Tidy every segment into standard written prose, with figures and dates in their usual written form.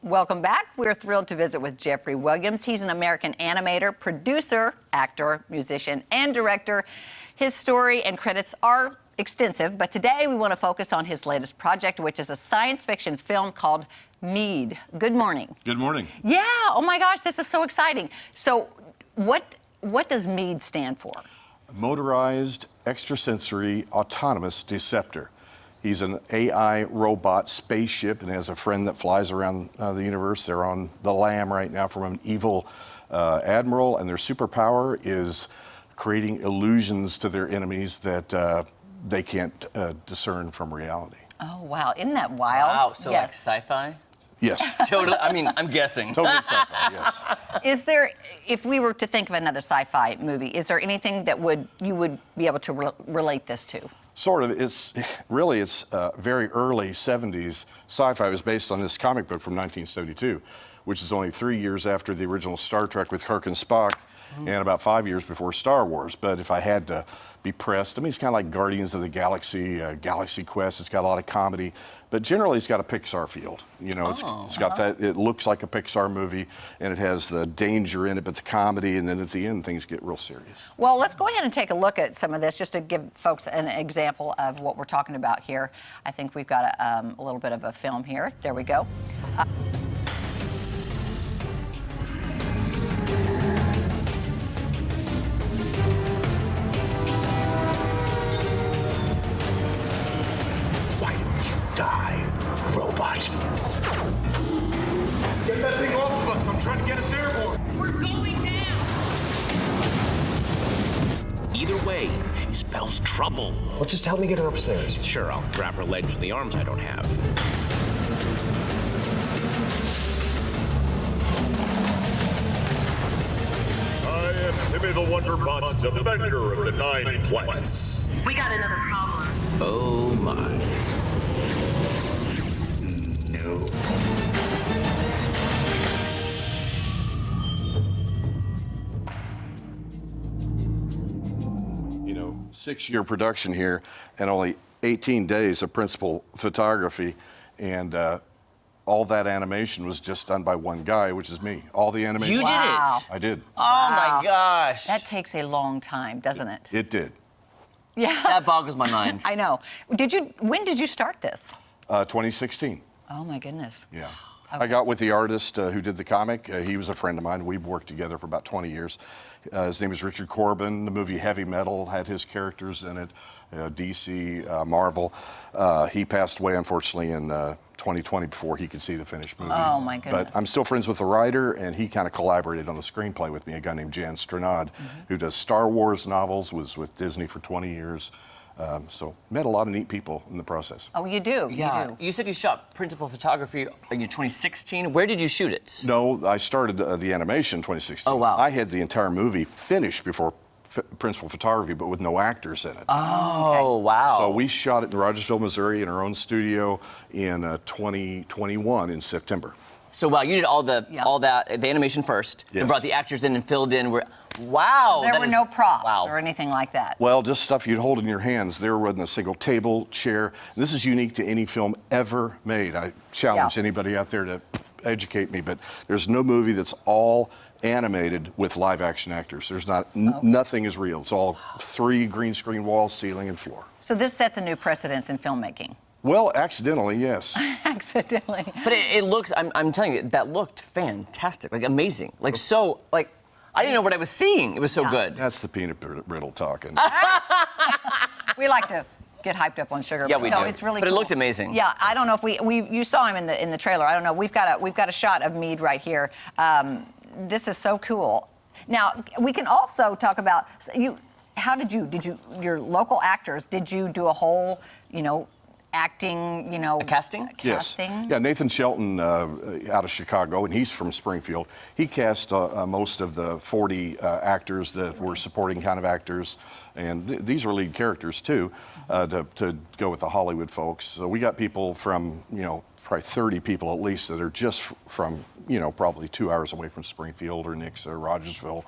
Welcome back. We're thrilled to visit with Jeffery Williams. He's an American animator, producer, actor, musician, and director. His story and credits are extensive, but today we want to focus on his latest project, which is a science fiction film called Mead. Good morning. Good morning. Yeah, oh my gosh, this is so exciting. So what does Mead stand for? Motorized, extrasensory, autonomous deceptor. He's an AI robot spaceship and has a friend that flies around the universe. They're on the lam right now from an evil admiral, and their superpower is creating illusions to their enemies that they can't discern from reality. Oh, wow. Isn't that wild? Wow, so yes. like sci-fi? Yes. Totally, I mean, I'm guessing. Totally sci-fi, yes. Is there, if we were to think of another sci-fi movie, is there anything that you would be able to relate this to? Sort of. It's very early 70s sci-fi. It was based on this comic book from 1972, which is only 3 years after the original Star Trek with Kirk and Spock, and about 5 years before Star Wars. But if I had to be pressed, I mean, it's kind of like Guardians of the Galaxy, Galaxy Quest. It's got a lot of comedy, but generally it's got a Pixar feel. You know, it's got that. It looks like a Pixar movie, and it has the danger in it, but the comedy, and then at the end things get real serious. Well, let's go ahead and take a look at some of this just to give folks an example of what we're talking about here. I think we've got a little bit of a film here. There we go. Die, robot. Get that thing off of us. I'm trying to get us airborne. We're going down. Either way, she spells trouble. Well, just help me get her upstairs. Sure, I'll grab her legs with the arms I don't have. I am Timmy the Wonderbot, defender of the 9 planets. We got another problem. Oh my. No. You know, 6-year production here and only 18 days of principal photography, and all that animation was just done by one guy, which is me. All the animation. You did Wow. it? I did. Oh Wow. my gosh. That takes a long time, doesn't it? It did. Yeah. That boggles my mind. I know. When did you start this? 2016. Oh my goodness. Yeah. Okay. I got with the artist who did the comic. He was a friend of mine. We've worked together for about 20 years. His name is Richard Corbin. The movie Heavy Metal had his characters in it. DC, Marvel. He passed away, unfortunately, in 2020 before he could see the finished movie. Oh, my goodness. But I'm still friends with the writer, and he kind of collaborated on the screenplay with me, a guy named Jan Stranad, who does Star Wars novels, was with Disney for 20 years. So met a lot of neat people in the process. Oh, you do? Yeah. You do. You said you shot principal photography in 2016. Where did you shoot it? No, I started the animation in 2016. Oh, wow. I had the entire movie finished before principal photography, but with no actors in it. Oh, wow. So we shot it in Rogersville, Missouri, in our own studio in 2021 in September. So wow, you did the animation first, Yes. and brought the actors in and filled in. Wow. There that were is- no props wow. or anything like that. Well, just stuff you'd hold in your hands. There wasn't a single table, chair. This is unique to any film ever made. I challenge anybody out there to educate me, but there's no movie that's all animated with live action actors. There's not, nothing is real. It's all 3 green screen walls, ceiling, and floor. So this sets a new precedence in filmmaking. Well, accidentally, yes. Accidentally. But it looks. I'm telling you, that looked fantastic, like amazing, like so, like I didn't know what I was seeing. It was so good. That's the peanut brittle talking. We like to get hyped up on sugar. Yeah, but we no, do. It's really But it cool. looked amazing. Yeah, I don't know if you saw him in the trailer. I don't know. We've got a shot of Mead right here. This is so cool. Now we can also talk about how did your local actors? Did you do a whole acting, A casting? Yes. Casting? Yeah, Nathan Shelton out of Chicago, and he's from Springfield. He cast most of the 40 actors that were supporting kind of actors, and these are lead characters too, to go with the Hollywood folks. So we got people from, probably 30 people at least that are just from, probably 2 hours away from Springfield or Nix or Rogersville,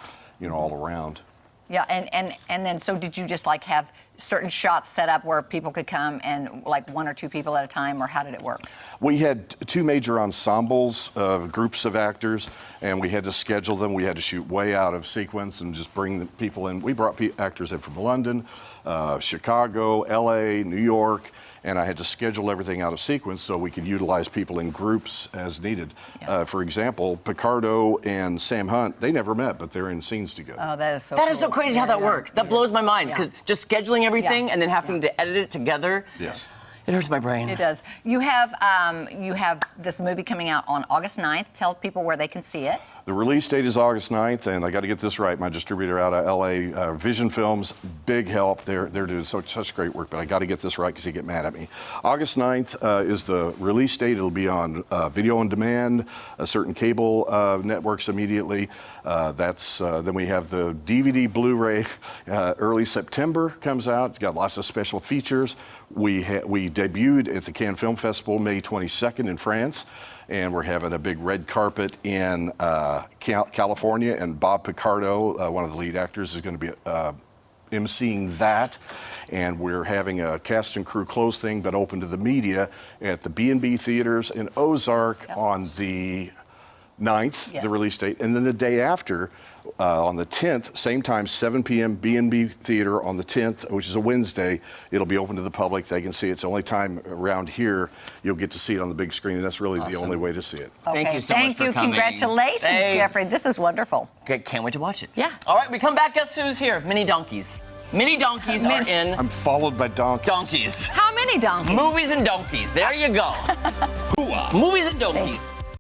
all around. Yeah, and then so did you just like have certain shots set up where people could come and like one or two people at a time, or how did it work? We had two major ensembles of groups of actors, and we had to schedule them. We had to shoot way out of sequence and just bring the people in. We brought actors in from London, Chicago, LA, New York, and I had to schedule everything out of sequence so we could utilize people in groups as needed. Yeah. For example, Picardo and Sam Hunt, they never met, but they're in scenes together. Oh, that is so That cool. is so crazy how that works. That blows my mind, because just scheduling everything Yeah. and then having to edit it together. Yes. It hurts my brain. It does. You have this movie coming out on August 9th. Tell people where they can see it. The release date is August 9th, and I got to get this right. My distributor out of LA, Vision Films, big help. They're doing such great work, but I got to get this right because you get mad at me. August 9th is the release date. It'll be on video on demand, certain cable networks immediately. Then we have the DVD Blu-ray. Early September comes out. It's got lots of special features. We debuted at the Cannes Film Festival May 22nd in France, and we're having a big red carpet in California, and Bob Picardo, one of the lead actors, is going to be emceeing that. And we're having a cast and crew close thing, but open to the media at the B&B Theaters in Ozark on the 9th, Yes. the release date. And then the day after, on the 10th, same time, 7 p.m., B&B Theater on the 10th, which is a Wednesday. It'll be open to the public. They can see it. It's the only time around here you'll get to see it on the big screen, and that's really the only way to see it. Thank you so much for coming. Congratulations, Thanks. Jeffrey. This is wonderful. Okay, can't wait to watch it. Yeah. All right, we come back. Guess who's here? Mini donkeys. Mini donkeys are in I'm followed by donkeys. donkeys. How many donkeys? Movies and donkeys. There you go. Movies and donkeys.